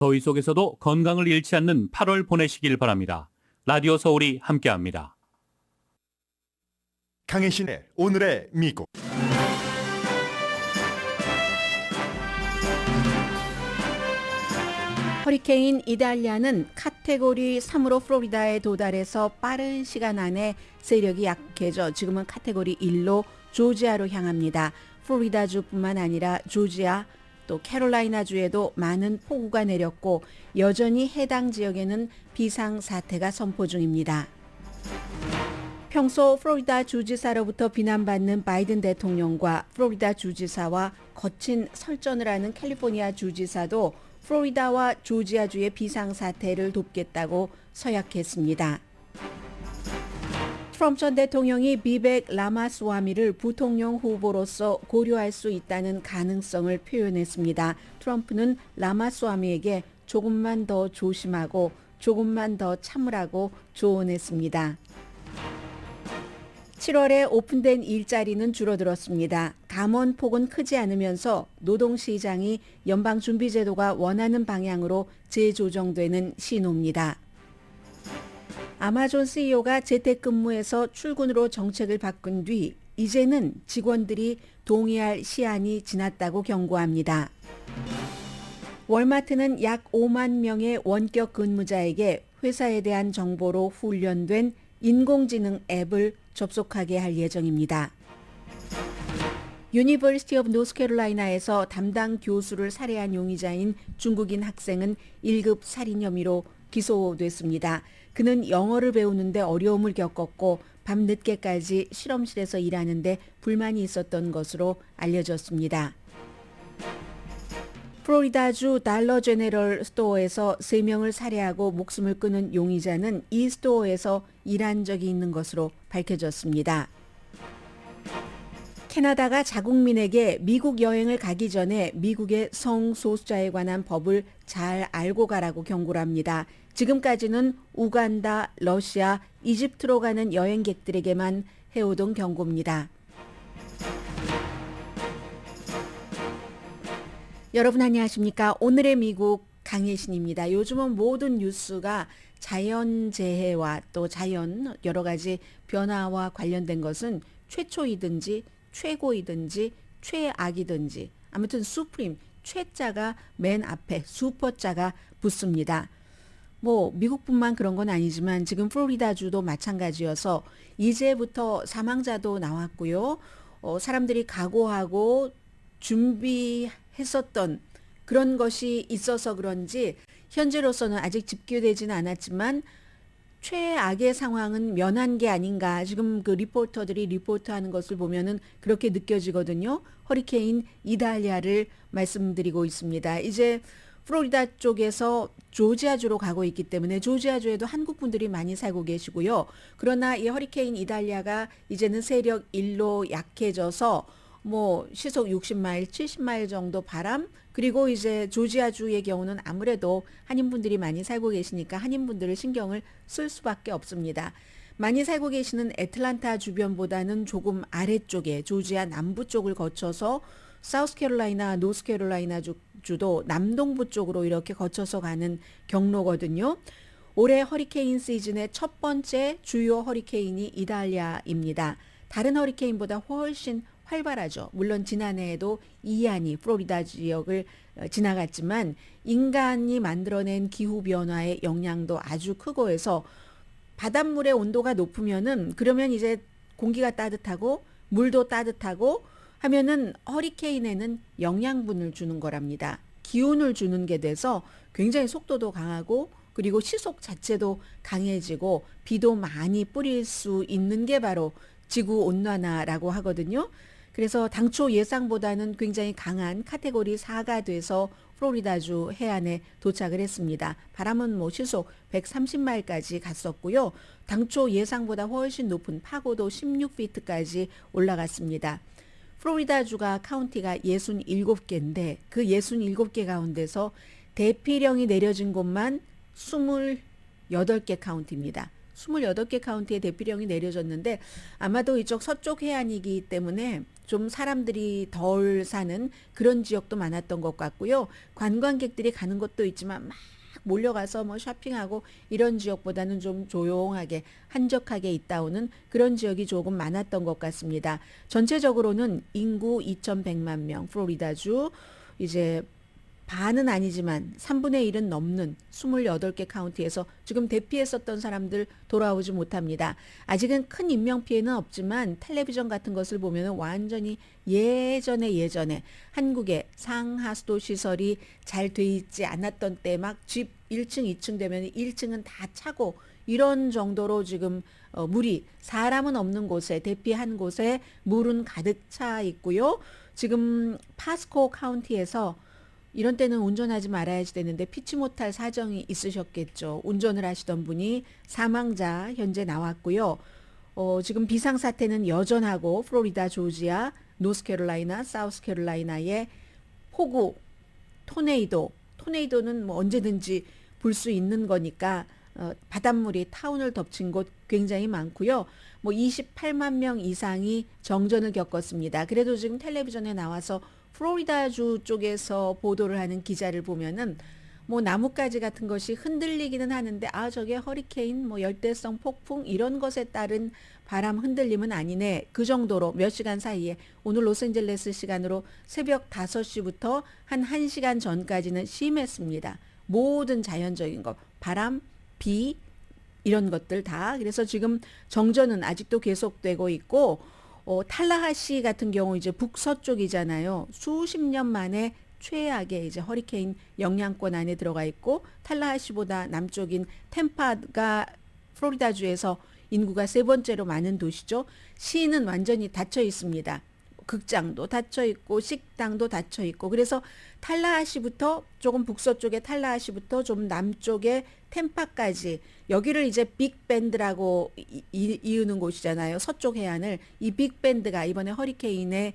더위 속에서도 건강을 잃지 않는 8월 보내시길 바랍니다. 라디오 서울이 함께합니다. 강혜신의 오늘의 미국. 허리케인 이달리아는 카테고리 3으로 플로리다에 도달해서 빠른 시간 안에 세력이 약해져 지금은 카테고리 1로 조지아로 향합니다. 플로리다주뿐만 아니라 조지아 또 캐롤라이나주에도 많은 폭우가 내렸고 여전히 해당 지역에는 비상사태가 선포 중입니다. 평소 플로리다 주지사로부터 비난받는 바이든 대통령과 플로리다 주지사와 거친 설전을 하는 캘리포니아 주지사도 플로리다와 조지아주의 비상사태를 돕겠다고 서약했습니다. 트럼프 전 대통령이 비벡 라마스와미를 부통령 후보로서 고려할 수 있다는 가능성을 표현했습니다. 트럼프는 라마스와미에게 조금만 더 조심하고 조금만 더 참으라고 조언했습니다. 7월에 오픈된 일자리는 줄어들었습니다. 감원폭은 크지 않으면서 노동시장이 연방준비제도가 원하는 방향으로 재조정되는 신호입니다. 아마존 CEO가 재택근무에서 출근으로 정책을 바꾼 뒤 이제는 직원들이 동의할 시한이 지났다고 경고합니다. 월마트는 약 5만 명의 원격 근무자에게 회사에 대한 정보로 훈련된 인공지능 앱을 접속하게 할 예정입니다. 유니버시티 오브 노스캐롤라이나에서 담당 교수를 살해한 용의자인 중국인 학생은 1급 살인 혐의로 기소됐습니다. 그는 영어를 배우는데 어려움을 겪었고 밤늦게까지 실험실에서 일하는데 불만이 있었던 것으로 알려졌습니다. 플로리다주 달러 제네럴 스토어에서 3명을 살해하고 목숨을 끊은 용의자는 이 스토어에서 일한 적이 있는 것으로 밝혀졌습니다. 캐나다가 자국민에게 미국 여행을 가기 전에 미국의 성소수자에 관한 법을 잘 알고 가라고 경고를 합니다. 지금까지는 우간다, 러시아, 이집트로 가는 여행객들에게만 해오던 경고입니다. 여러분 안녕하십니까? 오늘의 미국 강혜신입니다. 요즘은 모든 뉴스가 자연재해와 또 자연 여러 가지 변화와 관련된 것은 최초이든지 최고이든지 최악이든지 아무튼 수프림 최자가 맨 앞에 슈퍼자가 붙습니다. 뭐 미국뿐만 그런 건 아니지만 지금 플로리다주도 마찬가지여서 이제부터 사망자도 나왔고요. 사람들이 각오하고 준비했었던 그런 것이 있어서 그런지 현재로서는 아직 집계되지는 않았지만 최악의 상황은 면한 게 아닌가. 지금 그 리포터들이 리포트하는 것을 보면은 그렇게 느껴지거든요. 허리케인 이달리아를 말씀드리고 있습니다. 이제 플로리다 쪽에서 조지아주로 가고 있기 때문에 조지아주에도 한국 분들이 많이 살고 계시고요. 그러나 이 허리케인 이달리아가 이제는 세력 1로 약해져서 뭐 시속 60마일, 70마일 정도 바람, 그리고 이제 조지아주의 경우는 아무래도 한인분들이 많이 살고 계시니까 한인분들을 신경을 쓸 수밖에 없습니다. 많이 살고 계시는 애틀란타 주변보다는 조금 아래쪽에 조지아 남부 쪽을 거쳐서 사우스캐롤라이나, 노스캐롤라이나 주도 남동부 쪽으로 이렇게 거쳐서 가는 경로거든요. 올해 허리케인 시즌의 첫 번째 주요 허리케인이 이달리아입니다. 다른 허리케인보다 훨씬 활발하죠. 물론 지난해에도 이안이 플로리다 지역을 지나갔지만 인간이 만들어낸 기후변화의 영향도 아주 크고 해서 바닷물의 온도가 높으면은 그러면 이제 공기가 따뜻하고 물도 따뜻하고 하면은 허리케인에는 영양분을 주는 거랍니다. 기운을 주는 게 돼서 굉장히 속도도 강하고 그리고 시속 자체도 강해지고 비도 많이 뿌릴 수 있는 게 바로 지구온난화라고 하거든요. 그래서 당초 예상보다는 굉장히 강한 카테고리 4가 돼서 플로리다주 해안에 도착을 했습니다. 바람은 뭐 시속 130마일까지 갔었고요. 당초 예상보다 훨씬 높은 파고도 16피트까지 올라갔습니다. 플로리다주가 카운티가 67개인데 그 67개 가운데서 대피령이 내려진 곳만 28개 카운티입니다. 28개 카운티에 대피령이 내려졌는데 아마도 이쪽 서쪽 해안이기 때문에 좀 사람들이 덜 사는 그런 지역도 많았던 것 같고요. 관광객들이 가는 것도 있지만 막 몰려가서 뭐 쇼핑하고 이런 지역보다는 좀 조용하게 한적하게 있다 오는 그런 지역이 조금 많았던 것 같습니다. 전체적으로는 인구 2,100만 명, 플로리다주 이제 반은 아니지만 3분의 1은 넘는 28개 카운티에서 지금 대피했었던 사람들 돌아오지 못합니다. 아직은 큰 인명피해는 없지만 텔레비전 같은 것을 보면 완전히 예전에 한국의 상하수도 시설이 잘 돼 있지 않았던 때 막 집 1층, 2층 되면 1층은 다 차고 이런 정도로 지금 물이 사람은 없는 곳에 대피한 곳에 물은 가득 차 있고요. 지금 파스코 카운티에서 이런 때는 운전하지 말아야지 되는데 피치 못할 사정이 있으셨겠죠. 운전을 하시던 분이 사망자 현재 나왔고요. 지금 비상사태는 여전하고 플로리다, 조지아, 노스캐롤라이나, 사우스캐롤라이나의 폭우, 토네이도는 뭐 언제든지 불 수 있는 거니까 바닷물이 타운을 덮친 곳 굉장히 많고요. 뭐 28만 명 이상이 정전을 겪었습니다. 그래도 지금 텔레비전에 나와서 플로리다주 쪽에서 보도를 하는 기자를 보면은 뭐 나뭇가지 같은 것이 흔들리기는 하는데 저게 허리케인 뭐 열대성 폭풍 이런 것에 따른 바람 흔들림은 아니네. 그 정도로 몇 시간 사이에 오늘 로스앤젤레스 시간으로 새벽 5시부터 한 1시간 전까지는 심했습니다. 모든 자연적인 것, 바람, 비 이런 것들 다. 그래서 지금 정전은 아직도 계속되고 있고 탈라하시 같은 경우 이제 북서쪽이잖아요. 수십 년 만에 최악의 이제 허리케인 영향권 안에 들어가 있고 탈라하시보다 남쪽인 템파가 플로리다주에서 인구가 세 번째로 많은 도시죠. 시는 완전히 닫혀 있습니다. 극장도 닫혀 있고 식당도 닫혀 있고 그래서 탈라하시부터 조금 북서쪽의 탈라하시부터 좀 남쪽의 템파까지 여기를 이제 빅밴드라고 이으는 곳이잖아요. 서쪽 해안을 이 빅밴드가 이번에 허리케인의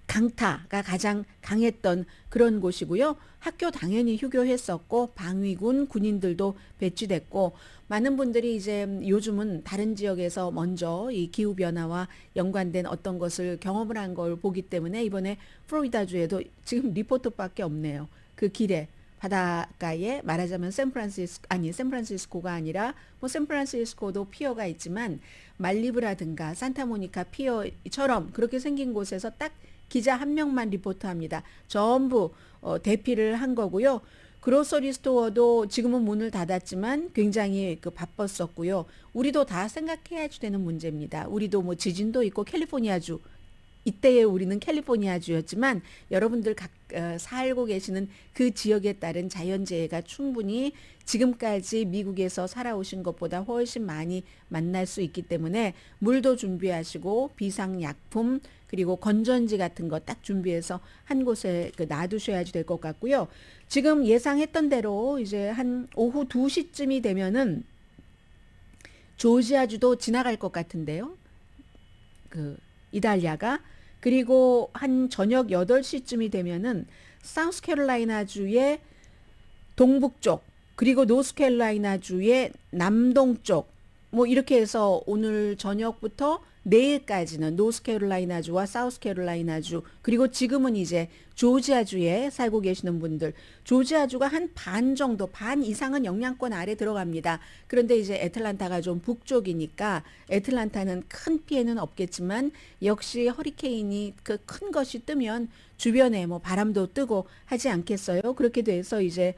강타가 가장 강했던 그런 곳이고요. 학교 당연히 휴교했었고 방위군 군인들도 배치됐고 많은 분들이 이제 요즘은 다른 지역에서 먼저 이 기후 변화와 연관된 어떤 것을 경험을 한 걸 보기 때문에 이번에 플로리다주에도 지금 리포트밖에 없네요. 그 길에 바닷가에 말하자면 샌프란시스코가 아니라 뭐 샌프란시스코도 피어가 있지만 말리브라든가 산타모니카 피어처럼 그렇게 생긴 곳에서 딱 기자 한 명만 리포트합니다. 전부 대피를 한 거고요. 그로서리 스토어도 지금은 문을 닫았지만 굉장히 바빴었고요. 우리도 다 생각해야지 되는 문제입니다. 우리도 뭐 지진도 있고 캘리포니아주 이때의 우리는 캘리포니아주였지만 여러분들 살고 계시는 그 지역에 따른 자연재해가 충분히 지금까지 미국에서 살아오신 것보다 훨씬 많이 만날 수 있기 때문에 물도 준비하시고 비상약품 그리고 건전지 같은 거 딱 준비해서 한 곳에 놔두셔야지 될 것 같고요. 지금 예상했던 대로 이제 한 오후 2시쯤이 되면은 조지아주도 지나갈 것 같은데요. 이달리아가 그리고 한 저녁 8시쯤이 되면은 사우스캐롤라이나주의 동북쪽 그리고 노스캐롤라이나주의 남동쪽 뭐 이렇게 해서 오늘 저녁부터 내일까지는 노스캐롤라이나주와 사우스캐롤라이나주 그리고 지금은 이제 조지아주에 살고 계시는 분들 조지아주가 한 반 정도 반 이상은 영향권 아래 들어갑니다. 그런데 이제 애틀란타가 좀 북쪽이니까 애틀란타는 큰 피해는 없겠지만 역시 허리케인이 그 큰 것이 뜨면 주변에 뭐 바람도 뜨고 하지 않겠어요. 그렇게 돼서 이제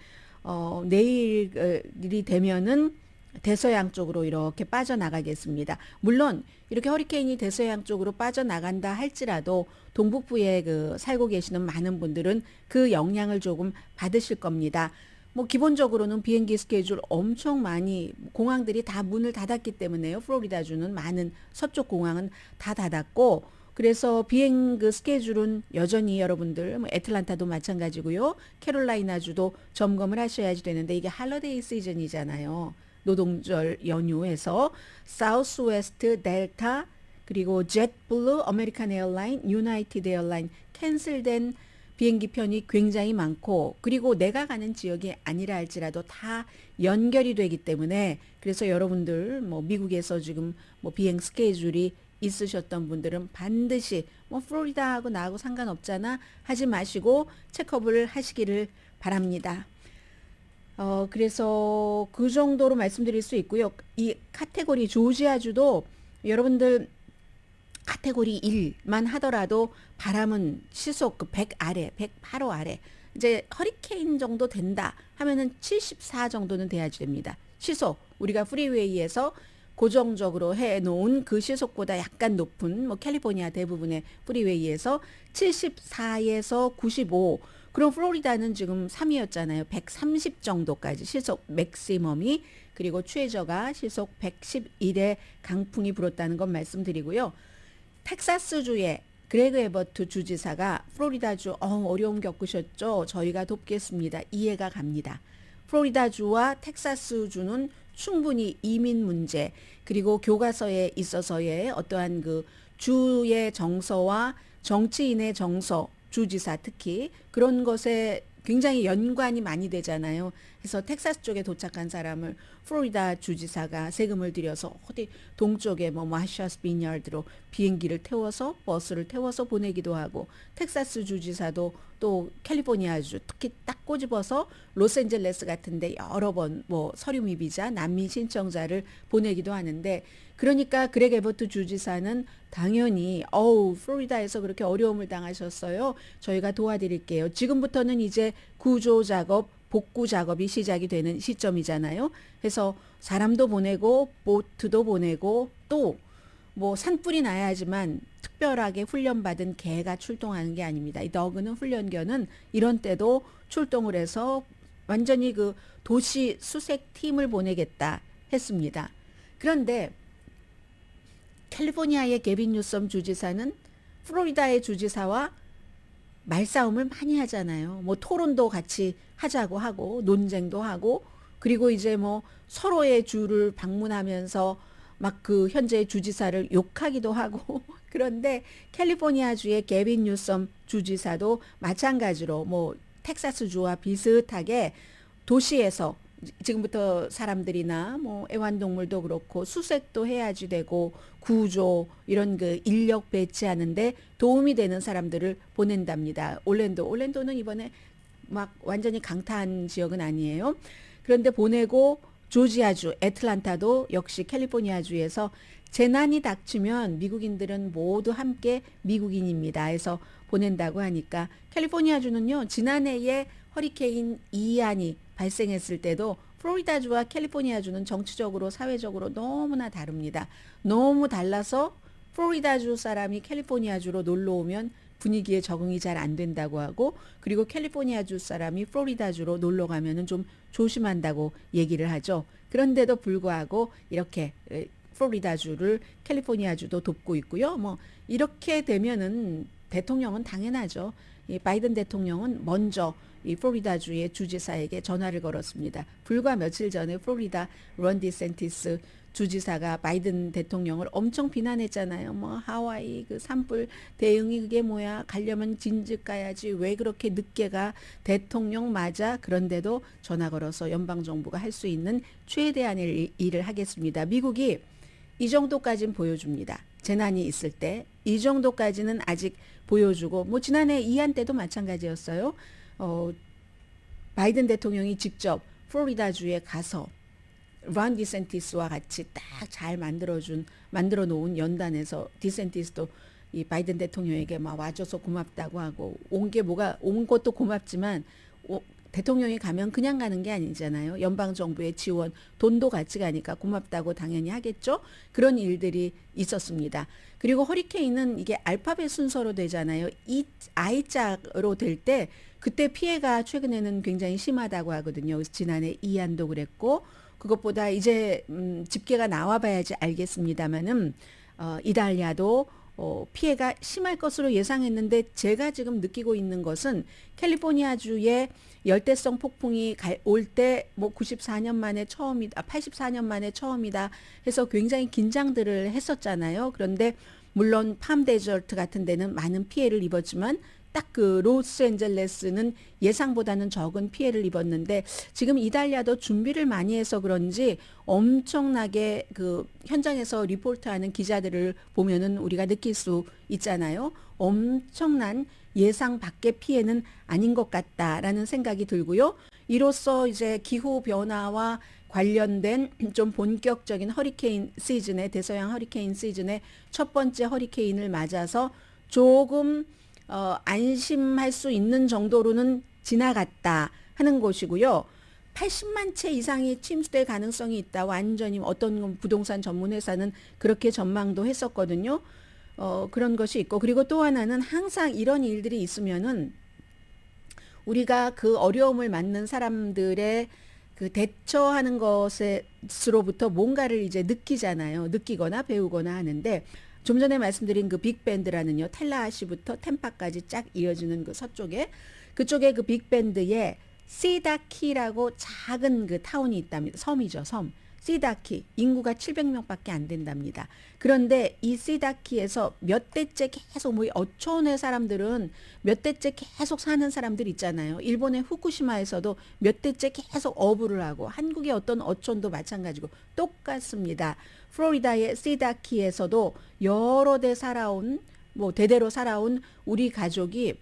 내일이 되면은 대서양 쪽으로 이렇게 빠져나가겠습니다. 물론 이렇게 허리케인이 대서양 쪽으로 빠져나간다 할지라도 동북부에 살고 계시는 많은 분들은 그 영향을 조금 받으실 겁니다. 뭐 기본적으로는 비행기 스케줄 엄청 많이 공항들이 다 문을 닫았기 때문에요. 플로리다주는 많은 서쪽 공항은 다 닫았고 그래서 비행 스케줄은 여전히 여러분들 뭐 애틀란타도 마찬가지고요. 캐롤라이나주도 점검을 하셔야지 되는데 이게 할러데이 시즌이잖아요. 노동절 연휴에서 사우스웨스트, 델타, 그리고 jetblue, 아메리칸 에어라인, 유나이티드 에어라인 캔슬된 비행기 편이 굉장히 많고 그리고 내가 가는 지역이 아니라 할지라도 다 연결이 되기 때문에 그래서 여러분들 뭐 미국에서 지금 뭐 비행 스케줄이 있으셨던 분들은 반드시 뭐 플로리다하고 나하고 상관없잖아 하지 마시고 체크업을 하시기를 바랍니다. 그래서 그 정도로 말씀드릴 수 있고요. 이 카테고리 조지아주도 여러분들 카테고리 1만 하더라도 바람은 시속 그 100 아래, 108호 아래. 이제 허리케인 정도 된다 하면은 74 정도는 돼야지 됩니다. 시속 우리가 프리웨이에서 고정적으로 해놓은 그 시속보다 약간 높은 뭐 캘리포니아 대부분의 프리웨이에서 74에서 95. 그럼 플로리다는 지금 3위였잖아요. 130 정도까지 시속 맥시멈이 그리고 최저가 시속 111의 강풍이 불었다는 건 말씀드리고요. 텍사스주의 그레그 에버트 주지사가 플로리다주 어려움 겪으셨죠? 저희가 돕겠습니다. 이해가 갑니다. 플로리다주와 텍사스주는 충분히 이민 문제 그리고 교과서에 있어서의 어떠한 그 주의 정서와 정치인의 정서 주지사 특히 그런 것에 굉장히 연관이 많이 되잖아요. 그래서 텍사스 쪽에 도착한 사람을 플로리다 주지사가 세금을 들여서 어디 동쪽에 뭐 마샤스 비니아드로 비행기를 태워서 버스를 태워서 보내기도 하고 텍사스 주지사도 또 캘리포니아주 특히 딱 꼬집어서 로스앤젤레스 같은데 여러 번 뭐 서류 미비자 난민 신청자를 보내기도 하는데 그러니까 그렉 에버트 주지사는 당연히 플로리다에서 그렇게 어려움을 당하셨어요. 저희가 도와드릴게요. 지금부터는 이제 구조 작업, 복구 작업이 시작이 되는 시점이잖아요. 그래서 사람도 보내고 보트도 보내고 또 뭐 산불이 나야지만 특별하게 훈련받은 개가 출동하는 게 아닙니다. 이 너그는 훈련견은 이런 때도 출동을 해서 완전히 그 도시 수색 팀을 보내겠다 했습니다. 그런데 캘리포니아의 게빈 뉴섬 주지사는 플로리다의 주지사와 말싸움을 많이 하잖아요. 뭐 토론도 같이 하자고 하고 논쟁도 하고 그리고 이제 뭐 서로의 주를 방문하면서 막 그 현재 주지사를 욕하기도 하고 그런데 캘리포니아주의 게빈 뉴섬 주지사도 마찬가지로 뭐 텍사스주와 비슷하게 도시에서 지금부터 사람들이나 뭐 애완동물도 그렇고 수색도 해야지 되고 구조 이런 그 인력 배치하는데 도움이 되는 사람들을 보낸답니다. 올랜도는 이번에 막 완전히 강타한 지역은 아니에요. 그런데 보내고 조지아주, 애틀란타도 역시 캘리포니아주에서 재난이 닥치면 미국인들은 모두 함께 미국인입니다. 해서 보낸다고 하니까 캘리포니아주는요. 지난해에 허리케인 이안이 발생했을 때도 플로리다주와 캘리포니아주는 정치적으로 사회적으로 너무나 다릅니다. 너무 달라서 플로리다주 사람이 캘리포니아주로 놀러 오면 분위기에 적응이 잘 안 된다고 하고 그리고 캘리포니아주 사람이 플로리다주로 놀러 가면은 좀 조심한다고 얘기를 하죠. 그런데도 불구하고 이렇게 플로리다주를 캘리포니아주도 돕고 있고요. 뭐 이렇게 되면은 대통령은 당연하죠. 이 바이든 대통령은 먼저 이 플로리다주의 주지사에게 전화를 걸었습니다. 불과 며칠 전에 플로리다 론 디센티스 주지사가 바이든 대통령을 엄청 비난했잖아요. 뭐 하와이 그 산불 대응이 그게 뭐야? 가려면 진즉 가야지. 왜 그렇게 늦게 가? 대통령 맞아? 그런데도 전화 걸어서 연방 정부가 할 수 있는 최대한의 일을 하겠습니다. 미국이 이 정도까지는 보여줍니다. 재난이 있을 때 이 정도까지는 아직 보여주고 뭐 지난해 이안 때도 마찬가지였어요. 바이든 대통령이 직접 플로리다주에 가서 론 디센티스와 같이 딱 잘 만들어 놓은 연단에서 디센티스도 이 바이든 대통령에게 막 와줘서 고맙다고 하고 온 것도 고맙지만 대통령이 가면 그냥 가는 게 아니잖아요. 연방 정부의 지원, 돈도 같이 가니까 고맙다고 당연히 하겠죠. 그런 일들이 있었습니다. 그리고 허리케인은 이게 알파벳 순서로 되잖아요. 이 I자로 될 때 그때 피해가 최근에는 굉장히 심하다고 하거든요. 지난해 이안도 그랬고 그것보다 이제 집계가 나와봐야지 알겠습니다만은 이탈리아도 피해가 심할 것으로 예상했는데 제가 지금 느끼고 있는 것은 캘리포니아주의 열대성 폭풍이 올 때 뭐 94년 만에 처음이다, 84년 만에 처음이다 해서 굉장히 긴장들을 했었잖아요. 그런데 물론 팜 데저트 같은 데는 많은 피해를 입었지만 딱 그 로스앤젤레스는 예상보다는 적은 피해를 입었는데 지금 이탈리아도 준비를 많이 해서 그런지 엄청나게 그 현장에서 리포트하는 기자들을 보면은 우리가 느낄 수 있잖아요. 엄청난 예상 밖의 피해는 아닌 것 같다라는 생각이 들고요. 이로써 이제 기후 변화와 관련된 좀 본격적인 허리케인 시즌에 대서양 허리케인 시즌의 첫 번째 허리케인을 맞아서 조금 안심할 수 있는 정도로는 지나갔다 하는 것이고요. 80만 채 이상이 침수될 가능성이 있다. 완전히 어떤 부동산 전문 회사는 그렇게 전망도 했었거든요. 그런 것이 있고 그리고 또 하나는 항상 이런 일들이 있으면은 우리가 그 어려움을 맞는 사람들의 그 대처하는 것으로부터 뭔가를 이제 느끼잖아요. 느끼거나 배우거나 하는데 좀 전에 말씀드린 그 빅밴드라는요. 텔라하시부터 템파까지 쫙 이어지는 그 서쪽에 그쪽에 그 빅밴드에 시다키라고 작은 그 타운이 있답니다. 섬이죠, 섬. 시다키 인구가 700명밖에 안 된답니다. 그런데 이 시다키에서 몇 대째 계속 뭐 어촌의 사람들은 몇 대째 계속 사는 사람들 있잖아요. 일본의 후쿠시마에서도 몇 대째 계속 어부를 하고 한국의 어떤 어촌도 마찬가지고 똑같습니다. 플로리다의 시다키에서도 여러 대 살아온 뭐 대대로 살아온 우리 가족이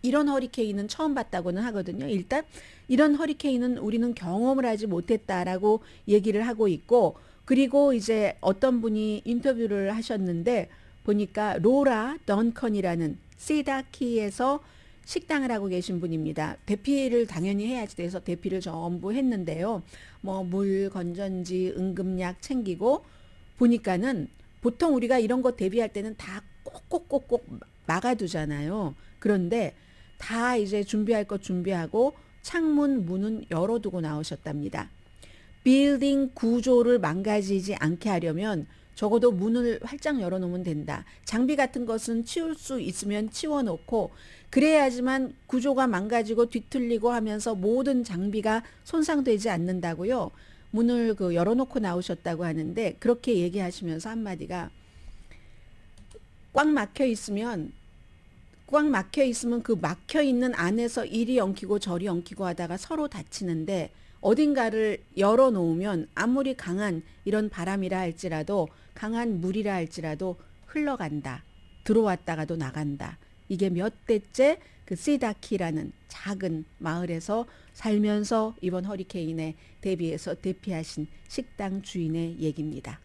이런 허리케인은 처음 봤다고는 하거든요. 일단 이런 허리케인은 우리는 경험을 하지 못했다라고 얘기를 하고 있고 그리고 이제 어떤 분이 인터뷰를 하셨는데 보니까 로라 던컨이라는 시다키에서 식당을 하고 계신 분입니다. 대피를 당연히 해야지 돼서 대피를 전부 했는데요. 뭐 물, 건전지, 응급약 챙기고 보니까는 보통 우리가 이런 거 대비할 때는 다 꼭꼭꼭꼭 막아두잖아요. 그런데 다 이제 준비할 것 준비하고 창문 문은 열어두고 나오셨답니다. 빌딩 구조를 망가지지 않게 하려면 적어도 문을 활짝 열어놓으면 된다. 장비 같은 것은 치울 수 있으면 치워놓고 그래야지만 구조가 망가지고 뒤틀리고 하면서 모든 장비가 손상되지 않는다고요. 문을 그 열어놓고 나오셨다고 하는데 그렇게 얘기하시면서 한마디가 꽉 막혀 있으면 그 막혀 있는 안에서 이리 엉키고 저리 엉키고 하다가 서로 다치는데 어딘가를 열어놓으면 아무리 강한 이런 바람이라 할지라도 강한 물이라 할지라도 흘러간다. 들어왔다가도 나간다. 이게 몇 대째 그 시다키라는 작은 마을에서 살면서 이번 허리케인에 대비해서 대피하신 식당 주인의 얘기입니다.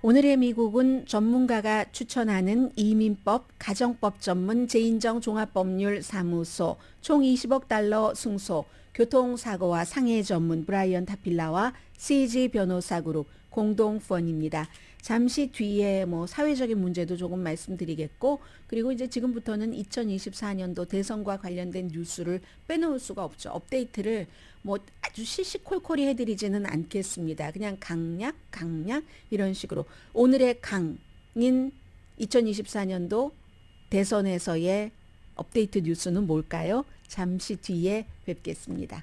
오늘의 미국은 전문가가 추천하는 이민법, 가정법 전문 제인정 종합법률 사무소, 총 20억 달러 승소, 교통사고와 상해 전문 브라이언 타필라와 CG 변호사 그룹 공동펀입니다. 잠시 뒤에 뭐 사회적인 문제도 조금 말씀드리겠고 그리고 이제 지금부터는 2024년도 대선과 관련된 뉴스를 빼놓을 수가 없죠. 업데이트를 뭐 아주 시시콜콜이 해드리지는 않겠습니다. 그냥 강약 이런 식으로 오늘의 강인 2024년도 대선에서의 업데이트 뉴스는 뭘까요? 잠시 뒤에 뵙겠습니다.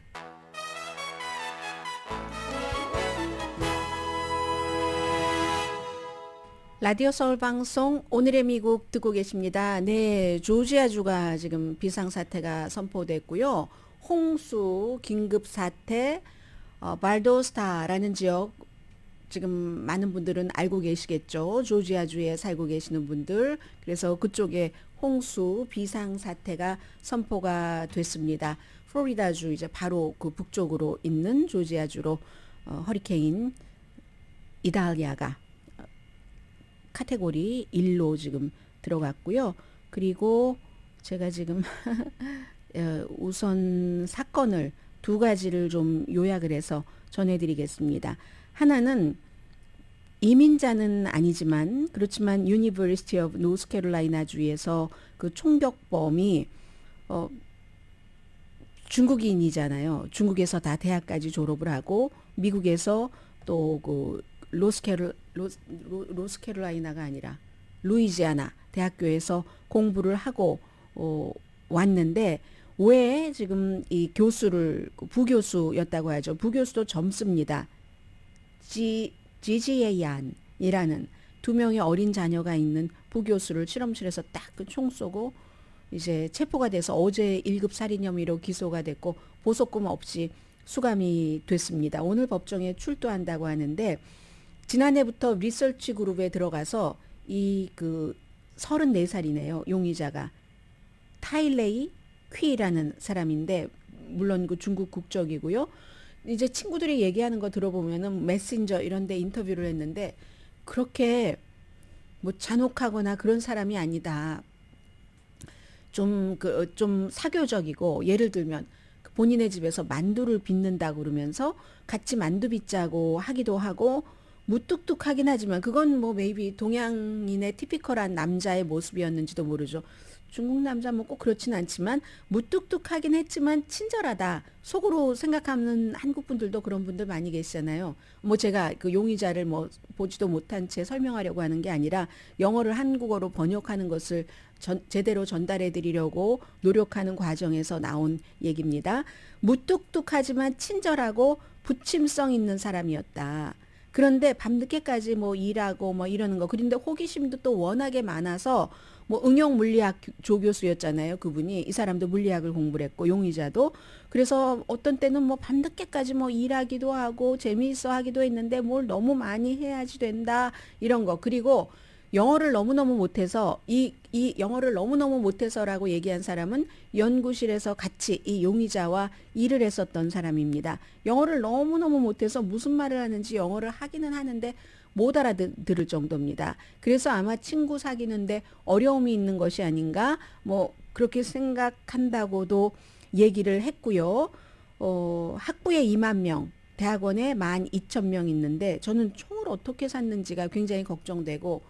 라디오 서울 방송 오늘의 미국 듣고 계십니다. 네, 조지아주가 지금 비상사태가 선포됐고요. 홍수 긴급사태 발도스타라는 지역 지금 많은 분들은 알고 계시겠죠. 조지아주에 살고 계시는 분들. 그래서 그쪽에 홍수 비상사태가 선포가 됐습니다. 플로리다주 이제 바로 그 북쪽으로 있는 조지아주로 허리케인 이달리아가 카테고리 1로 지금 들어갔고요. 그리고 제가 지금 우선 사건을 두 가지를 좀 요약을 해서 전해드리겠습니다. 하나는 이민자는 아니지만 그렇지만 유니버시티 오브 노스캐롤라이나 주에서 그 총격범이 중국인이잖아요. 중국에서 다 대학까지 졸업을 하고 미국에서 또 그 로스캐롤라이나가 아니라 루이지아나 대학교에서 공부를 하고 왔는데 왜 지금 이 교수를 부교수였다고 하죠. 부교수도 젊습니다. 지지예얀이라는 두 명의 어린 자녀가 있는 부교수를 실험실에서 딱 그 총 쏘고 이제 체포가 돼서 어제 1급 살인 혐의로 기소가 됐고 보석금 없이 수감이 됐습니다. 오늘 법정에 출두한다고 하는데 지난해부터 리서치 그룹에 들어가서 이 그 34살이네요. 용의자가 타일레이 퀴라는 사람인데 물론 그 중국 국적이고요. 이제 친구들이 얘기하는 거 들어보면은 메신저 이런 데 인터뷰를 했는데 그렇게 뭐 잔혹하거나 그런 사람이 아니다. 좀 사교적이고 예를 들면 본인의 집에서 만두를 빚는다고 그러면서 같이 만두 빚자고 하기도 하고 무뚝뚝하긴 하지만 그건 뭐 메이비 동양인의 티피컬한 남자의 모습이었는지도 모르죠. 중국 남자 뭐 꼭 그렇진 않지만 무뚝뚝하긴 했지만 친절하다. 속으로 생각하는 한국 분들도 그런 분들 많이 계시잖아요. 뭐 제가 그 용의자를 뭐 보지도 못한 채 설명하려고 하는 게 아니라 영어를 한국어로 번역하는 것을 제대로 전달해 드리려고 노력하는 과정에서 나온 얘기입니다. 무뚝뚝하지만 친절하고 부침성 있는 사람이었다. 그런데 밤늦게까지 뭐 일하고 뭐 이러는 거. 그런데 호기심도 또 워낙에 많아서 뭐 응용 물리학 조교수였잖아요. 그분이 이 사람도 물리학을 공부를 했고 용의자도 그래서 어떤 때는 뭐 밤늦게까지 뭐 일하기도 하고 재미있어 하기도 했는데 뭘 너무 많이 해야지 된다 이런 거. 그리고 영어를 너무너무 못해서 이 영어를 너무너무 못해서라고 얘기한 사람은 연구실에서 같이 이 용의자와 일을 했었던 사람입니다. 영어를 너무너무 못해서 무슨 말을 하는지 영어를 하기는 하는데 못 알아들을 정도입니다. 그래서 아마 친구 사귀는데 어려움이 있는 것이 아닌가 뭐 그렇게 생각한다고도 얘기를 했고요. 학부에 2만 명, 대학원에 12,000명 있는데 저는 총을 어떻게 샀는지가 굉장히 걱정되고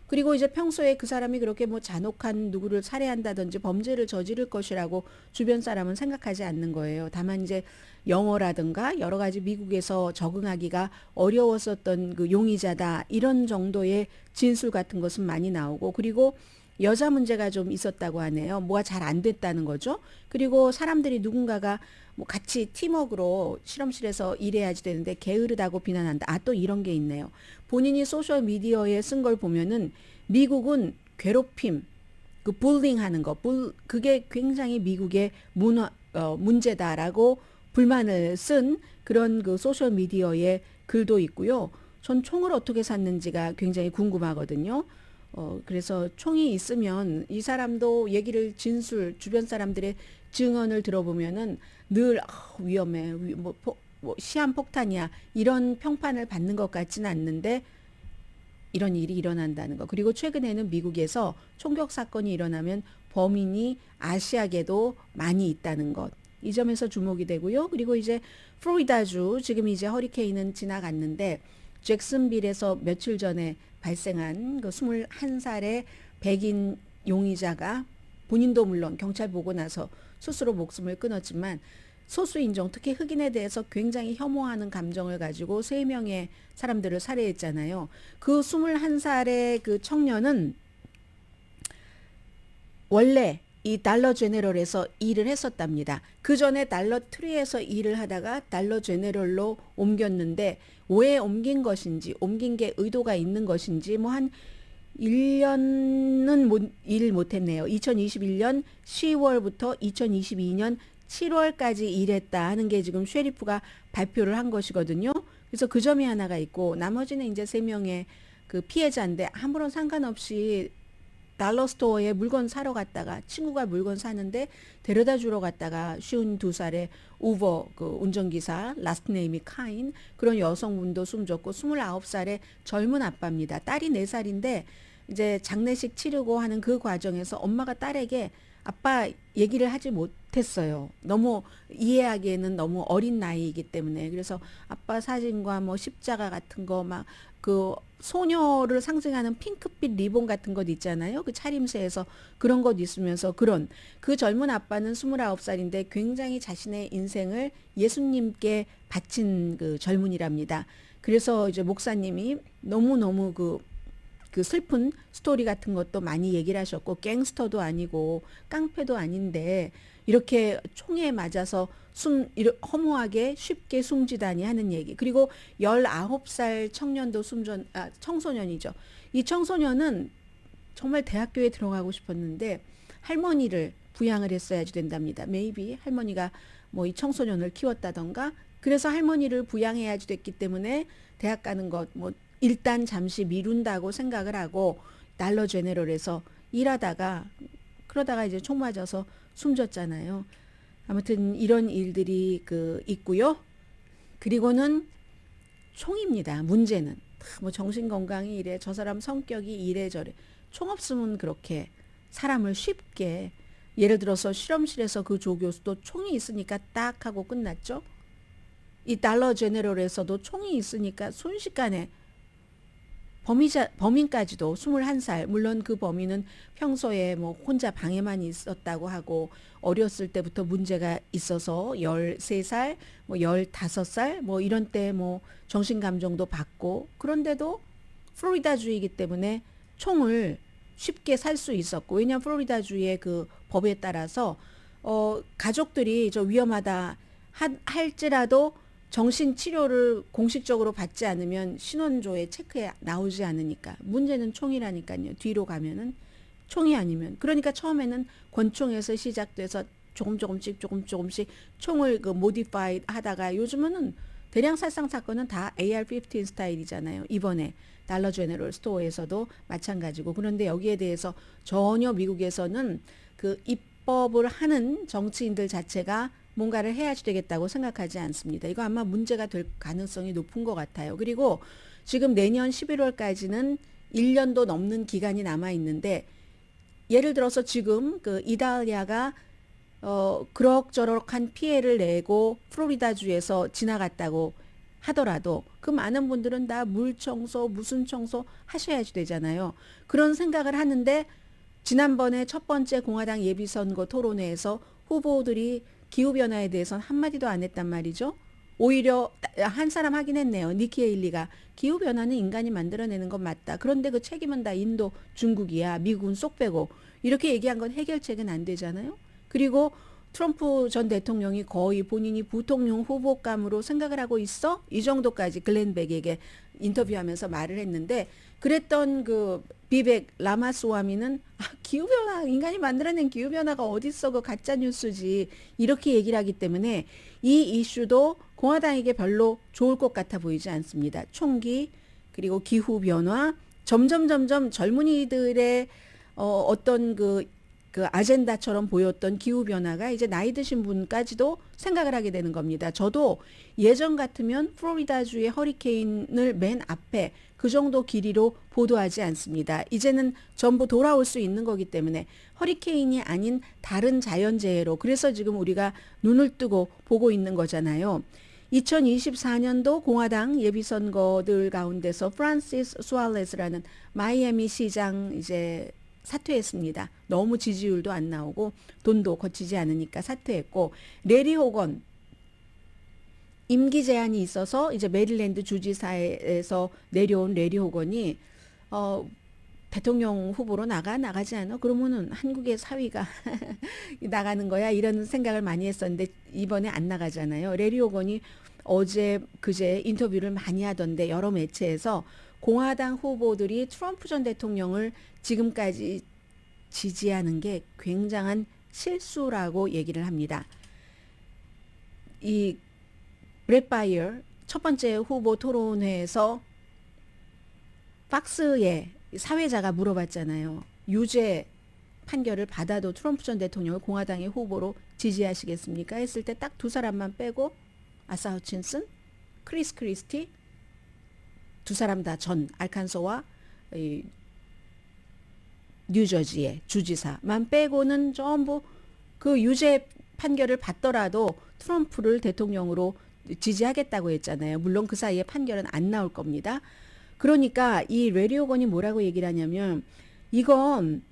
그리고 이제 평소에 그 사람이 그렇게 뭐 잔혹한 누구를 살해한다든지 범죄를 저지를 것이라고 주변 사람은 생각하지 않는 거예요. 다만 이제 영어라든가 여러 가지 미국에서 적응하기가 어려웠었던 그 용의자다. 이런 정도의 진술 같은 것은 많이 나오고 그리고 여자 문제가 좀 있었다고 하네요. 뭐가 잘 안 됐다는 거죠. 그리고 사람들이 누군가가 뭐 같이 팀워크로 실험실에서 일해야지 되는데 게으르다고 비난한다. 아, 또 이런 게 있네요. 본인이 소셜 미디어에 쓴 걸 보면은 미국은 괴롭힘, 그 불링하는 거, 그게 굉장히 미국의 문제다라고 불만을 쓴 그런 그 소셜 미디어의 글도 있고요. 전 총을 어떻게 샀는지가 굉장히 궁금하거든요. 그래서 총이 있으면 이 사람도 얘기를 주변 사람들의 증언을 들어보면은 늘 위험해, 뭐 시한폭탄이야 이런 평판을 받는 것 같지는 않는데 이런 일이 일어난다는 거. 그리고 최근에는 미국에서 총격 사건이 일어나면 범인이 아시아계도 많이 있다는 것. 이 점에서 주목이 되고요. 그리고 이제 플로리다주 지금 이제 허리케인은 지나갔는데 잭슨빌에서 며칠 전에 발생한 그 21살의 백인 용의자가 본인도 물론 경찰 보고 나서 스스로 목숨을 끊었지만 소수인종 특히 흑인에 대해서 굉장히 혐오하는 감정을 가지고 3명의 사람들을 살해했잖아요. 그 21살의 그 청년은 원래 이 달러 제네럴에서 일을 했었답니다. 그 전에 달러 트리에서 일을 하다가 달러 제네럴로 옮겼는데 왜 옮긴 것인지 옮긴 게 의도가 있는 것인지 뭐 한 1년은 일 못했네요. 2021년 10월부터 2022년 7월까지 일했다 하는 게 지금 쉐리프가 발표를 한 것이거든요. 그래서 그 점이 하나가 있고 나머지는 이제 3명의 그 피해자인데 아무런 상관없이 달러 스토어에 물건 사러 갔다가 친구가 물건 사는데 데려다 주러 갔다가 52살의 우버 그 운전기사 라스트 네임이 카인 그런 여성분도 숨졌고 29살의 젊은 아빠입니다. 딸이 4살인데 이제 장례식 치르고 하는 그 과정에서 엄마가 딸에게 아빠 얘기를 하지 못했어요. 너무 이해하기에는 너무 어린 나이이기 때문에. 그래서 아빠 사진과 뭐 십자가 같은 거 막 그 소녀를 상징하는 핑크빛 리본 같은 것 있잖아요. 그 차림새에서 그런 것 있으면서 그 젊은 아빠는 29살인데 굉장히 자신의 인생을 예수님께 바친 그 젊은이랍니다. 그래서 이제 목사님이 너무너무 그 그 슬픈 스토리 같은 것도 많이 얘기를 하셨고 갱스터도 아니고 깡패도 아닌데 이렇게 총에 맞아서 허무하게 쉽게 숨지다니 하는 얘기. 그리고 19살 청소년이죠. 이 청소년은 정말 대학교에 들어가고 싶었는데 할머니를 부양을 했어야지 된답니다. maybe 할머니가 뭐 이 청소년을 키웠다던가 그래서 할머니를 부양해야지 됐기 때문에 대학 가는 것 뭐 일단 잠시 미룬다고 생각을 하고 달러 제네럴에서 일하다가 그러다가 이제 총 맞아서 숨졌잖아요. 아무튼 이런 일들이 있고요. 그리고는 총입니다. 문제는 뭐 정신건강이 이래 저 사람 성격이 이래저래 총 없으면 그렇게 사람을 쉽게 예를 들어서 실험실에서 그 조교수도 총이 있으니까 딱 하고 끝났죠. 이 달러 제네럴에서도 총이 있으니까 순식간에 범인까지도 21살, 물론 그 범인은 평소에 뭐 혼자 방에만 있었다고 하고 어렸을 때부터 문제가 있어서 13살, 뭐 15살, 뭐 이런 때 뭐 정신감정도 받고 그런데도 플로리다주이기 때문에 총을 쉽게 살 수 있었고 왜냐하면 플로리다주의 그 법에 따라서 가족들이 저 위험하다 할지라도 정신치료를 공식적으로 받지 않으면 신원조에 체크에 나오지 않으니까 문제는 총이라니까요. 뒤로 가면은 총이 아니면 그러니까 처음에는 권총에서 시작돼서 조금씩 총을 모디파이 하다가 요즘은 대량 살상 사건은 다 AR-15 스타일이잖아요. 이번에 달러 제너럴 스토어에서도 마찬가지고 그런데 여기에 대해서 전혀 미국에서는 그 입법을 하는 정치인들 자체가 뭔가를 해야지 되겠다고 생각하지 않습니다. 이거 아마 문제가 될 가능성이 높은 것 같아요. 그리고 지금 내년 11월까지는 1년도 넘는 기간이 남아 있는데 예를 들어서 지금 그 이탈리아가 그럭저럭한 피해를 내고 플로리다주에서 지나갔다고 하더라도 그 많은 분들은 다 물 청소, 무슨 청소 하셔야지 되잖아요. 그런 생각을 하는데 지난번에 첫 번째 공화당 예비선거 토론회에서 후보들이 기후변화에 대해서는 한마디도 안 했단 말이죠. 오히려 한 사람 하긴 했네요. 니키 헤일리가 기후변화는 인간이 만들어내는 건 맞다. 그런데 그 책임은 다 인도, 중국이야. 미국은 쏙 빼고. 이렇게 얘기한 건 해결책은 안 되잖아요. 그리고 트럼프 전 대통령이 거의 본인이 부통령 후보감으로 생각을 하고 있어? 이 정도까지 글렌 벡에게 인터뷰하면서 말을 했는데 그랬던 그 비벡 라마스와미는 기후변화 인간이 만들어낸 기후변화가 어딨어 그 가짜뉴스지 이렇게 얘기를 하기 때문에 이 이슈도 공화당에게 별로 좋을 것 같아 보이지 않습니다. 총기 그리고 기후변화 점점 젊은이들의 어떤 그 아젠다처럼 보였던 기후변화가 이제 나이 드신 분까지도 생각을 하게 되는 겁니다. 저도 예전 같으면 플로리다주의 허리케인을 맨 앞에 그 정도 길이로 보도하지 않습니다. 이제는 전부 돌아올 수 있는 거기 때문에 허리케인이 아닌 다른 자연재해로 그래서 지금 우리가 눈을 뜨고 보고 있는 거잖아요. 2024년도 공화당 예비선거들 가운데서 프란시스 수알레스라는 마이애미 시장 이제 사퇴했습니다. 너무 지지율도 안 나오고 돈도 거치지 않으니까 사퇴했고 레리 호건 임기 제한이 있어서 이제 메릴랜드 주지사에서 내려온 레리 호건이 대통령 후보로 나가지 않아? 그러면은 한국의 사위가 나가는 거야? 이런 생각을 많이 했었는데 이번에 안 나가잖아요. 레리 호건이 어제 그제 인터뷰를 많이 하던데 여러 매체에서 공화당 후보들이 트럼프 전 대통령을 지금까지 지지하는 게 굉장한 실수라고 얘기를 합니다. 이 브렛 바이어 첫 번째 후보 토론회에서 팍스의 사회자가 물어봤잖아요. 유죄 판결을 받아도 트럼프 전 대통령을 공화당의 후보로 지지하시겠습니까? 했을 때 딱 두 사람만 빼고 아사 허친슨, 크리스 크리스티 두 사람 다 전 알칸소와 뉴저지의 주지사만 빼고는 전부 그 유죄 판결을 받더라도 트럼프를 대통령으로 지지하겠다고 했잖아요. 물론 그 사이에 판결은 안 나올 겁니다. 그러니까 이 레리 호건이 뭐라고 얘기를 하냐면 이건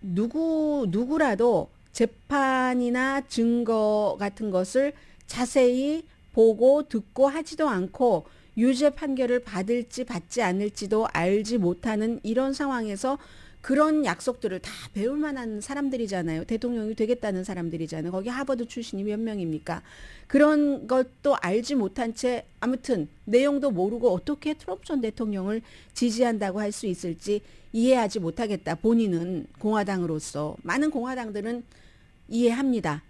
누구라도 재판이나 증거 같은 것을 자세히 보고 듣고 하지도 않고 유죄 판결을 받을지 받지 않을지도 알지 못하는 이런 상황에서 그런 약속들을 다 배울 만한 사람들이잖아요. 대통령이 되겠다는 사람들이잖아요. 거기 하버드 출신이 몇 명입니까? 그런 것도 알지 못한 채 아무튼 내용도 모르고 어떻게 트럼프 전 대통령을 지지한다고 할 수 있을지 이해하지 못하겠다. 본인은 공화당으로서 많은 공화당들은 이해합니다.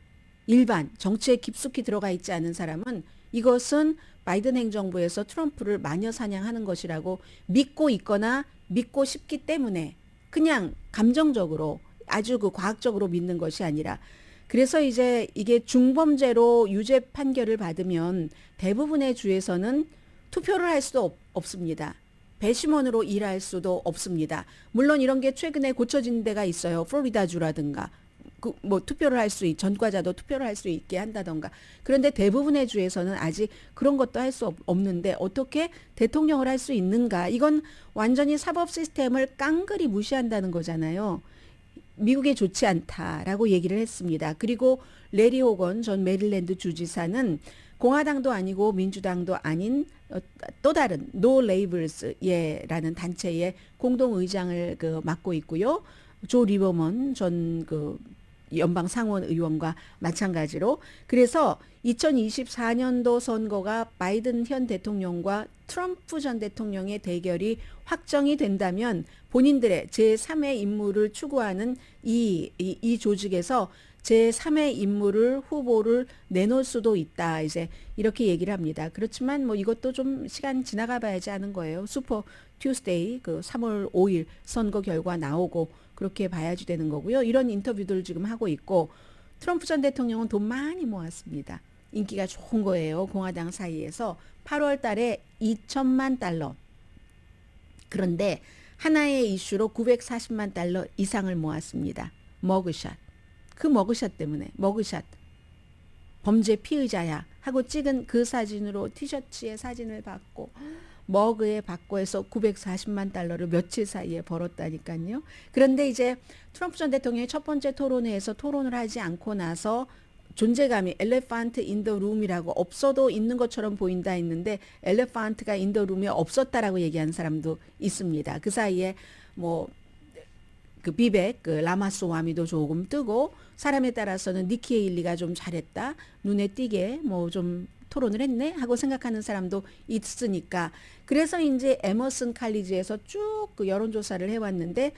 일반 정치에 깊숙이 들어가 있지 않은 사람은 이것은 바이든 행정부에서 트럼프를 마녀 사냥하는 것이라고 믿고 있거나 믿고 싶기 때문에 그냥 감정적으로 아주 그 과학적으로 믿는 것이 아니라 그래서 이제 이게 중범죄로 유죄 판결을 받으면 대부분의 주에서는 투표를 할 수도 없습니다. 배심원으로 일할 수도 없습니다. 물론 이런 게 최근에 고쳐진 데가 있어요. 플로리다주라든가. 뭐 투표를 할 수 전과자도 투표를 할 수 있게 한다던가. 그런데 대부분의 주에서는 아직 그런 것도 할 수 없는데 어떻게 대통령을 할 수 있는가? 이건 완전히 사법 시스템을 깡그리 무시한다는 거잖아요. 미국에 좋지 않다라고 얘기를 했습니다. 그리고 레리 호건 전 메릴랜드 주지사는 공화당도 아니고 민주당도 아닌 또 다른 No Labels라는 단체의 공동 의장을 맡고 있고요. 조 리버먼 전 연방 상원 의원과 마찬가지로 그래서 2024년도 선거가 바이든 현 대통령과 트럼프 전 대통령의 대결이 확정이 된다면 본인들의 제3의 임무를 추구하는 이 조직에서 제3의 인물을 후보를 내놓을 수도 있다. 이제 이렇게 얘기를 합니다. 그렇지만 뭐 이것도 좀 시간 지나가 봐야지 하는 거예요. 슈퍼 튜스데이 3월 5일 선거 결과 나오고 그렇게 봐야지 되는 거고요. 이런 인터뷰들을 지금 하고 있고 트럼프 전 대통령은 돈 많이 모았습니다. 인기가 좋은 거예요. 공화당 사이에서 8월 달에 2천만 달러. 그런데 하나의 이슈로 940만 달러 이상을 모았습니다. 머그샷. 그 머그샷 때문에 머그샷 범죄 피의자야 하고 찍은 그 사진으로 티셔츠에 사진을 받고 머그에 받고 해서 940만 달러를 며칠 사이에 벌었다니까요. 그런데 이제 트럼프 전 대통령이 첫 번째 토론회에서 토론을 하지 않고 나서 존재감이 엘레판트 인 더 룸이라고 없어도 있는 것처럼 보인다 했는데 엘레판트가 인 더 룸에 없었다라고 얘기하는 사람도 있습니다. 그 사이에 뭐 비백, 라마스와미도 조금 뜨고 사람에 따라서는 니키 헤일리가 좀 잘했다. 눈에 띄게 뭐 좀 토론을 했네 하고 생각하는 사람도 있으니까 그래서 이제 에머슨 칼리지에서 쭉 여론조사를 해왔는데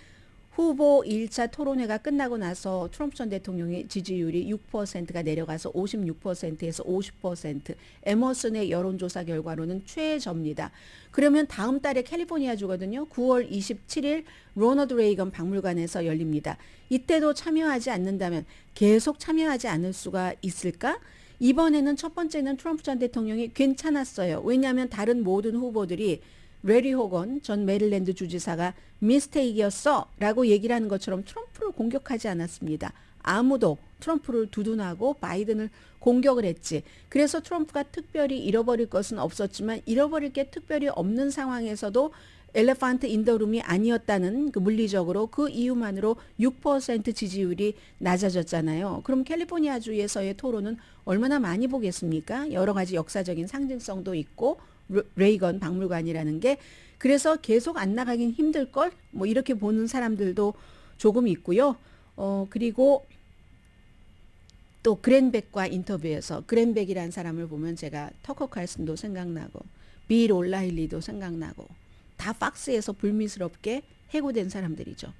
후보 1차 토론회가 끝나고 나서 트럼프 전 대통령의 지지율이 6%가 내려가서 56%에서 50%, 에머슨의 여론조사 결과로는 최저입니다. 그러면 다음 달에 캘리포니아주거든요. 9월 27일 로너드 레이건 박물관에서 열립니다. 이때도 참여하지 않는다면 계속 참여하지 않을 수가 있을까? 이번에는 첫 번째는 트럼프 전 대통령이 괜찮았어요. 왜냐하면 다른 모든 후보들이 레리 호건 전 메릴랜드 주지사가 미스테이크였어 라고 얘기를 하는 것처럼 트럼프를 공격하지 않았습니다. 아무도 트럼프를 두둔하고 바이든을 공격을 했지. 그래서 트럼프가 특별히 잃어버릴 것은 없었지만 잃어버릴 게 특별히 없는 상황에서도 엘레판트 인 더 룸이 아니었다는 물리적으로 그 이유만으로 6% 지지율이 낮아졌잖아요. 그럼 캘리포니아주에서의 토론은 얼마나 많이 보겠습니까? 여러 가지 역사적인 상징성도 있고 레이건 박물관이라는 게 그래서 계속 안 나가긴 힘들걸? 뭐 이렇게 보는 사람들도 조금 있고요. 그리고 또 그랜백과 인터뷰에서 그랜백이라는 사람을 보면 제가 터커 칼슨도 생각나고 빌 올라힐리도 생각나고 다 박스에서 불미스럽게 해고된 사람들이죠.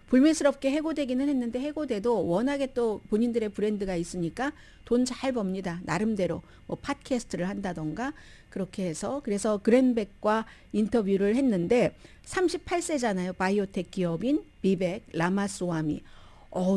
불미스럽게 해고되기는 했는데 해고돼도 워낙에 또 본인들의 브랜드가 있으니까 돈 잘 법니다. 나름대로 뭐 팟캐스트를 한다던가 그렇게 해서 그래서 그랜백과 인터뷰를 했는데 38세잖아요. 바이오텍 기업인 비백 라마스와미.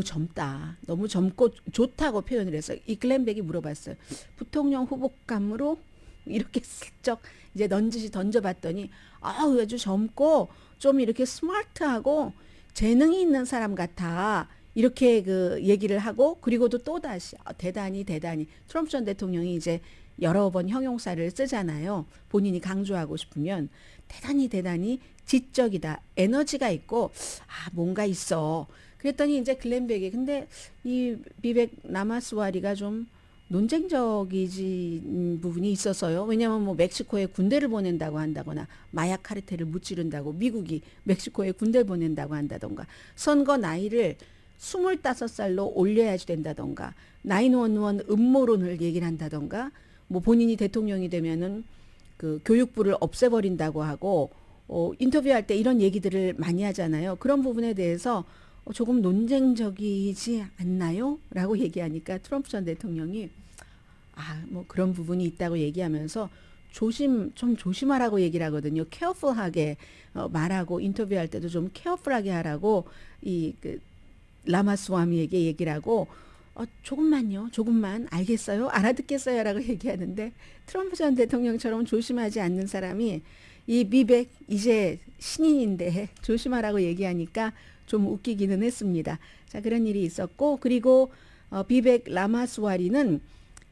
젊다. 너무 젊고 좋다고 표현을 해서 이 글렌백이 물어봤어요. 부통령 후보감으로 이렇게 슬쩍 이제 넌지시 던져봤더니 아주 젊고 좀 이렇게 스마트하고 재능이 있는 사람 같아. 이렇게 얘기를 하고 그리고도 또다시 대단히 트럼프 전 대통령이 이제 여러 번 형용사를 쓰잖아요. 본인이 강조하고 싶으면 대단히 지적이다. 에너지가 있고 뭔가 있어. 그랬더니 이제 글렌백이 근데 이 비백 라마스와리가 좀 논쟁적인 부분이 있어서요. 왜냐하면 뭐 멕시코에 군대를 보낸다고 한다거나 마약 카르텔을 무찌른다고 미국이 멕시코에 군대를 보낸다고 한다던가 선거 나이를 25살로 올려야지 된다던가 911 음모론을 얘기를 한다던가 뭐 본인이 대통령이 되면은 그 교육부를 없애버린다고 하고 인터뷰할 때 이런 얘기들을 많이 하잖아요. 그런 부분에 대해서 조금 논쟁적이지 않나요? 라고 얘기하니까 트럼프 전 대통령이 뭐 그런 부분이 있다고 얘기하면서 좀 조심하라고 얘기를 하거든요. 케어풀하게 말하고 인터뷰할 때도 좀 케어풀하게 하라고 그 라마스와미에게 얘기를 하고 조금만 알겠어요? 알아듣겠어요? 라고 얘기하는데 트럼프 전 대통령처럼 조심하지 않는 사람이 이 비백 이제 신인인데 조심하라고 얘기하니까 좀 웃기기는 했습니다. 자, 그런 일이 있었고 그리고 비백 라마스와리는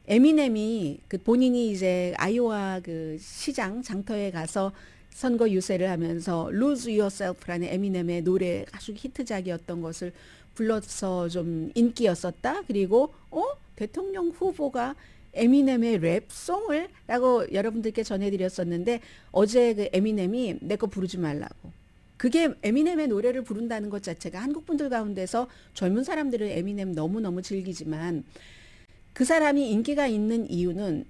에미넴이 그 본인이 이제 아이오와 그 시장 장터에 가서 선거 유세를 하면서 Lose Yourself라는 에미넴의 노래 아주 히트작이었던 것을 불러서 좀 인기였었다. 그리고 대통령 후보가 에미넴의 랩송을 라고 여러분들께 전해드렸었는데 어제 그 에미넴이 내 거 부르지 말라고. 그게 에미넴의 노래를 부른다는 것 자체가 한국 분들 가운데서 젊은 사람들은 에미넴 너무너무 즐기지만 그 사람이 인기가 있는 이유는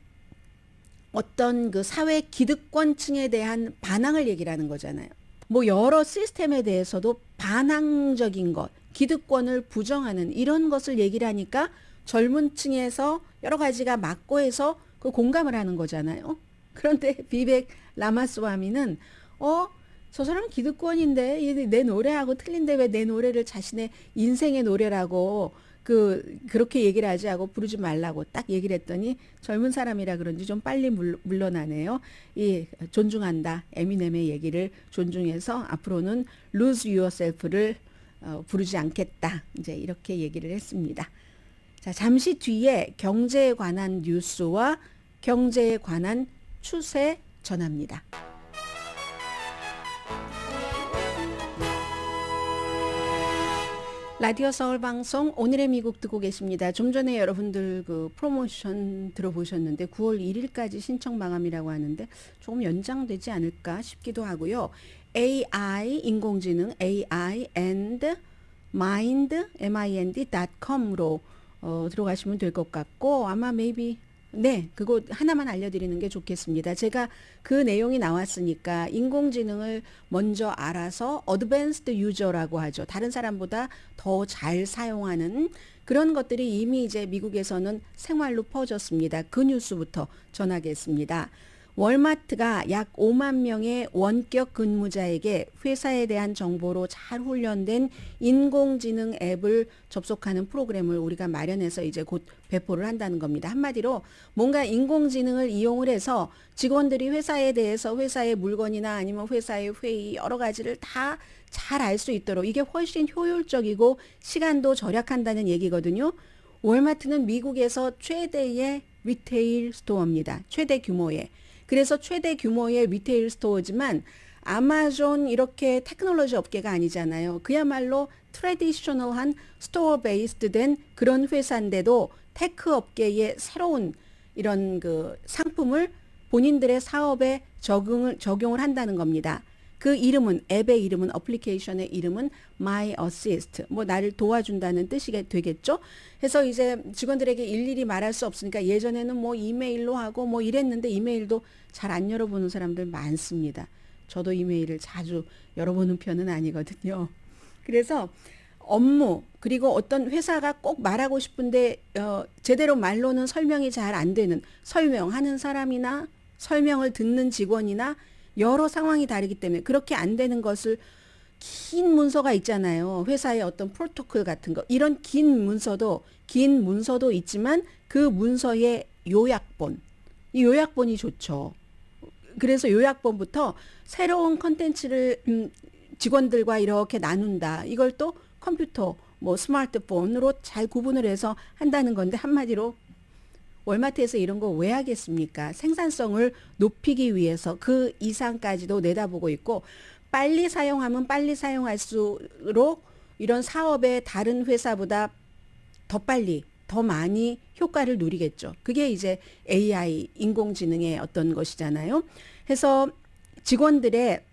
어떤 그 사회 기득권층에 대한 반항을 얘기를 하는 거잖아요. 뭐 여러 시스템에 대해서도 반항적인 것, 기득권을 부정하는 이런 것을 얘기를 하니까 젊은 층에서 여러 가지가 맞고 해서 그 공감을 하는 거잖아요. 그런데 비백 라마스와미는 저 사람은 기득권인데 내 노래하고 틀린데 왜 내 노래를 자신의 인생의 노래라고 그렇게 얘기를 하지 하고 부르지 말라고 딱 얘기를 했더니 젊은 사람이라 그런지 좀 빨리 물러나네요. 존중한다. 에미넴의 얘기를 존중해서 앞으로는 Lose Yourself를 부르지 않겠다. 이제 이렇게 얘기를 했습니다. 자, 잠시 뒤에 경제에 관한 뉴스와 경제에 관한 추세 전합니다. 라디오 서울 방송 오늘의 미국 듣고 계십니다. 좀 전에 여러분들 그 프로모션 들어보셨는데 9월 1일까지 신청 마감이라고 하는데 조금 연장되지 않을까 싶기도 하고요. AI 인공지능 AI and mind.com으로 들어가시면 될 것 같고 아마 maybe 그거 하나만 알려드리는 게 좋겠습니다. 제가 그 내용이 나왔으니까 인공지능을 먼저 알아서 어드밴스드 유저라고 하죠. 다른 사람보다 더 잘 사용하는 그런 것들이 이미 이제 미국에서는 생활로 퍼졌습니다. 그 뉴스부터 전하겠습니다. 월마트가 약 5만 명의 원격 근무자에게 회사에 대한 정보로 잘 훈련된 인공지능 앱을 접속하는 프로그램을 우리가 마련해서 이제 곧 배포를 한다는 겁니다. 한마디로 뭔가 인공지능을 이용을 해서 직원들이 회사에 대해서 회사의 물건이나 아니면 회사의 회의 여러 가지를 다 잘 알 수 있도록 이게 훨씬 효율적이고 시간도 절약한다는 얘기거든요. 월마트는 미국에서 최대의 리테일 스토어입니다. 최대 규모의. 그래서 최대 규모의 리테일 스토어지만 아마존 이렇게 테크놀로지 업계가 아니잖아요. 그야말로 트래디셔널한 스토어 베이스드 된 그런 회사인데도 테크 업계의 새로운 이런 그 상품을 본인들의 사업에 적용을 한다는 겁니다. 그 이름은 앱의 이름은 어플리케이션의 이름은 My Assist 뭐 나를 도와준다는 뜻이 되겠죠. 그래서 이제 직원들에게 일일이 말할 수 없으니까 예전에는 뭐 이메일로 하고 뭐 이랬는데 이메일도 잘 안 열어보는 사람들 많습니다. 저도 이메일을 자주 열어보는 편은 아니거든요. 그래서 업무 그리고 어떤 회사가 꼭 말하고 싶은데 제대로 말로는 설명이 잘 안 되는 설명하는 사람이나 설명을 듣는 직원이나 여러 상황이 다르기 때문에 그렇게 안 되는 것을 긴 문서가 있잖아요. 회사의 어떤 프로토콜 같은 거. 이런 긴 문서도 있지만 그 문서의 요약본. 이 요약본이 좋죠. 그래서 요약본부터 새로운 컨텐츠를 직원들과 이렇게 나눈다. 이걸 또 컴퓨터, 뭐 스마트폰으로 잘 구분을 해서 한다는 건데 한마디로 월마트에서 이런 거 왜 하겠습니까? 생산성을 높이기 위해서 그 이상까지도 내다보고 있고 빨리 사용하면 빨리 사용할수록 이런 사업에 다른 회사보다 더 빨리 더 많이 효과를 누리겠죠. 그게 이제 AI, 인공지능의 어떤 것이잖아요. 해서 직원들의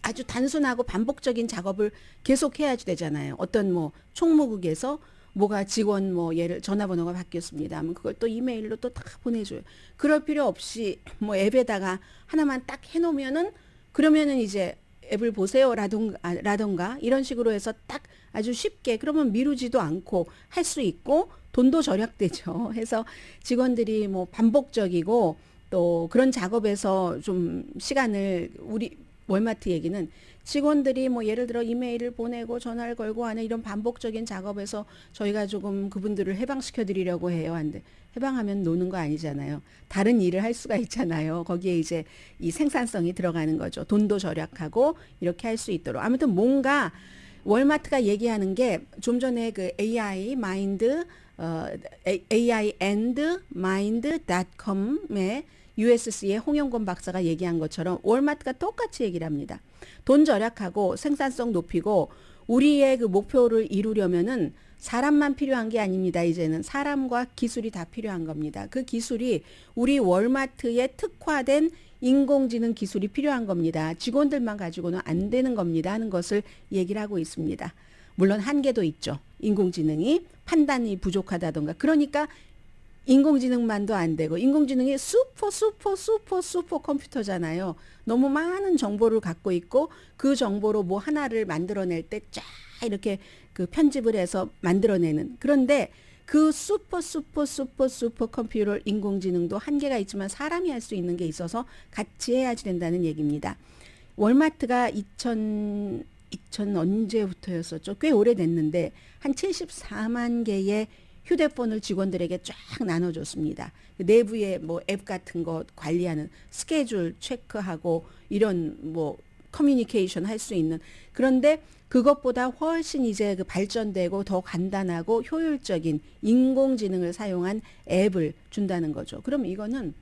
아주 단순하고 반복적인 작업을 계속 해야지 되잖아요. 어떤 뭐 총무국에서 뭐가 직원 뭐 예를 전화번호가 바뀌었습니다 하면 그걸 또 이메일로 또 다 보내줘요. 그럴 필요 없이 뭐 앱에다가 하나만 딱 해놓으면은 그러면은 이제 앱을 보세요 라던가 이런 식으로 해서 딱 아주 쉽게 그러면 미루지도 않고 할 수 있고 돈도 절약되죠. 해서 직원들이 뭐 반복적이고 또 그런 작업에서 좀 시간을 우리 월마트 얘기는 직원들이 뭐 예를 들어 이메일을 보내고 전화를 걸고 하는 이런 반복적인 작업에서 저희가 조금 그분들을 해방시켜 드리려고 해요. 한데 해방하면 노는 거 아니잖아요. 다른 일을 할 수가 있잖아요. 거기에 이제 이 생산성이 들어가는 거죠. 돈도 절약하고 이렇게 할 수 있도록. 아무튼 뭔가 월마트가 얘기하는 게 좀 전에 그 AI 마인드 aiandmind.com의 USC의 홍영권 박사가 얘기한 것처럼 월마트가 똑같이 얘기를 합니다. 돈 절약하고 생산성 높이고 우리의 그 목표를 이루려면은 사람만 필요한 게 아닙니다. 이제는 사람과 기술이 다 필요한 겁니다. 그 기술이 우리 월마트에 특화된 인공지능 기술이 필요한 겁니다. 직원들만 가지고는 안 되는 겁니다 하는 것을 얘기를 하고 있습니다. 물론 한계도 있죠. 인공지능이 판단이 부족하다던가. 그러니까 인공지능만도 안 되고 인공지능이 슈퍼 컴퓨터잖아요. 너무 많은 정보를 갖고 있고 그 정보로 뭐 하나를 만들어낼 때 쫙 이렇게 그 편집을 해서 만들어내는. 그런데 그 슈퍼 컴퓨터 인공지능도 한계가 있지만 사람이 할 수 있는 게 있어서 같이 해야지 된다는 얘기입니다. 월마트가 2000 언제부터였었죠? 꽤 오래됐는데 한 74만 개의 휴대폰을 직원들에게 쫙 나눠줬습니다. 내부에 뭐 앱 같은 거 관리하는 스케줄 체크하고 이런 뭐 커뮤니케이션 할 수 있는. 그런데 그것보다 훨씬 이제 그 발전되고 더 간단하고 효율적인 인공지능을 사용한 앱을 준다는 거죠. 그럼 이거는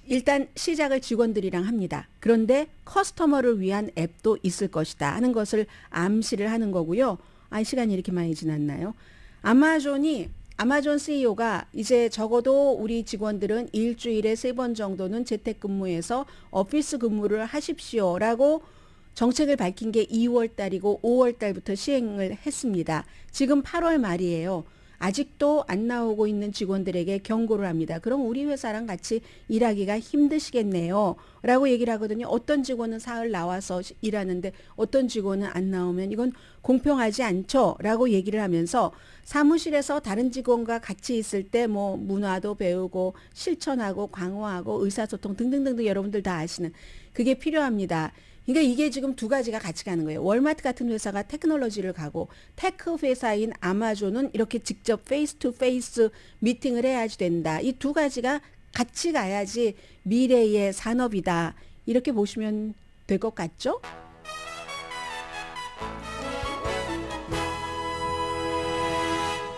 일단 시작을 직원들이랑 합니다. 그런데 커스터머를 위한 앱도 있을 것이다 하는 것을 암시를 하는 거고요. 시간이 이렇게 많이 지났나요? 아마존 CEO가 이제 적어도 우리 직원들은 일주일에 3번 정도는 재택근무해서 오피스 근무를 하십시오라고 정책을 밝힌 게 2월 달이고 5월 달부터 시행을 했습니다. 지금 8월 말이에요. 아직도 안 나오고 있는 직원들에게 경고를 합니다. 그럼 우리 회사랑 같이 일하기가 힘드시겠네요 라고 얘기를 하거든요. 어떤 직원은 사흘 나와서 일하는데 어떤 직원은 안 나오면 이건 공평하지 않죠 라고 얘기를 하면서 사무실에서 다른 직원과 같이 있을 때 뭐 문화도 배우고 실천하고 강화하고 의사소통 등등등등 여러분들 다 아시는 그게 필요합니다. 그러니까 이게 지금 두 가지가 같이 가는 거예요. 월마트 같은 회사가 테크놀로지를 가고 테크 회사인 아마존은 이렇게 직접 페이스 투 페이스 미팅을 해야지 된다. 이 두 가지가 같이 가야지 미래의 산업이다. 이렇게 보시면 될 것 같죠?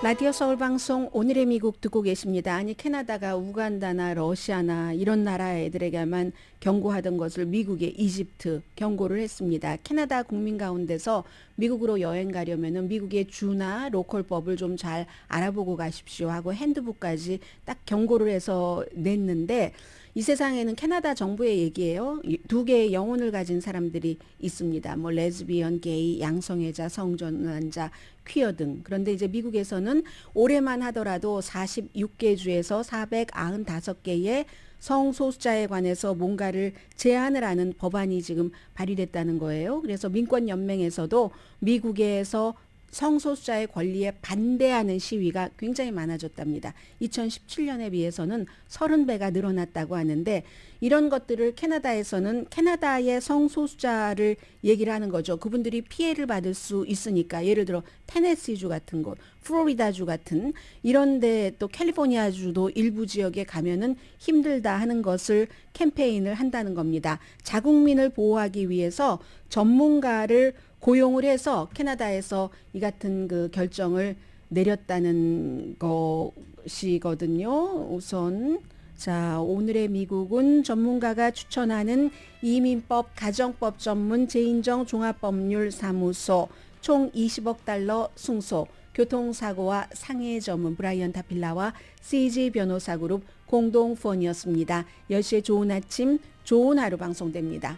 라디오 서울방송 오늘의 미국 듣고 계십니다. 아니 캐나다가 우간다나 러시아나 이런 나라 애들에게만 경고하던 것을 미국의 이집트 경고를 했습니다. 캐나다 국민 가운데서 미국으로 여행 가려면은 미국의 주나 로컬법을 좀 잘 알아보고 가십시오 하고 핸드북까지 딱 경고를 해서 냈는데 이 세상에는 캐나다 정부의 얘기예요. 두 개의 영혼을 가진 사람들이 있습니다. 뭐 레즈비언, 게이, 양성애자, 성전환자, 퀴어 등. 그런데 이제 미국에서는 올해만 하더라도 46개 주에서 495개의 성소수자에 관해서 뭔가를 제한을 하는 법안이 지금 발의됐다는 거예요. 그래서 민권연맹에서도 미국에서 성소수자의 권리에 반대하는 시위가 굉장히 많아졌답니다. 2017년에 비해서는 30배가 늘어났다고 하는데 이런 것들을 캐나다에서는 캐나다의 성소수자를 얘기를 하는 거죠. 그분들이 피해를 받을 수 있으니까 예를 들어 테네시주 같은 곳, 플로리다주 같은 이런데 또 캘리포니아주도 일부 지역에 가면은 힘들다 하는 것을 캠페인을 한다는 겁니다. 자국민을 보호하기 위해서 전문가를 고용을 해서 캐나다에서 이 같은 그 결정을 내렸다는 것이거든요. 우선 자, 오늘의 미국은 전문가가 추천하는 이민법, 가정법 전문 재인정 종합법률 사무소 총 20억 달러 승소, 교통사고와 상해 전문 브라이언 타필라와 CG 변호사 그룹 공동 후원이었습니다. 10시에 좋은 아침, 좋은 하루 방송됩니다.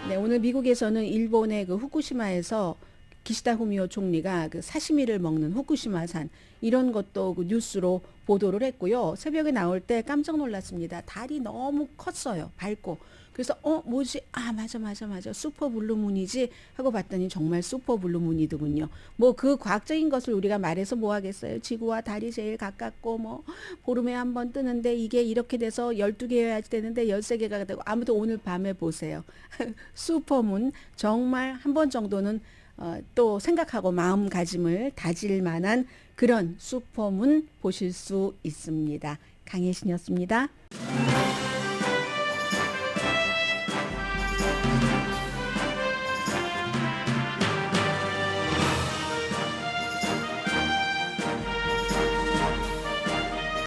네, 오늘 미국에서는 일본의 그 후쿠시마에서 기시다 후미오 총리가 그 사시미를 먹는 후쿠시마산 이런 것도 그 뉴스로 보도를 했고요. 새벽에 나올 때 깜짝 놀랐습니다. 달이 너무 컸어요. 밝고. 그래서 뭐지? 아, 맞아. 슈퍼 블루문이지 하고 봤더니 정말 슈퍼 블루문이더군요. 뭐 그 과학적인 것을 우리가 말해서 뭐 하겠어요. 지구와 달이 제일 가깝고 뭐 보름에 한 번 뜨는데 이게 이렇게 돼서 12개여야 되는데 13개가 되고 아무튼 오늘 밤에 보세요. 슈퍼문 정말 한 번 정도는 또 생각하고 마음가짐을 다질 만한 그런 슈퍼문 보실 수 있습니다. 강혜신이었습니다.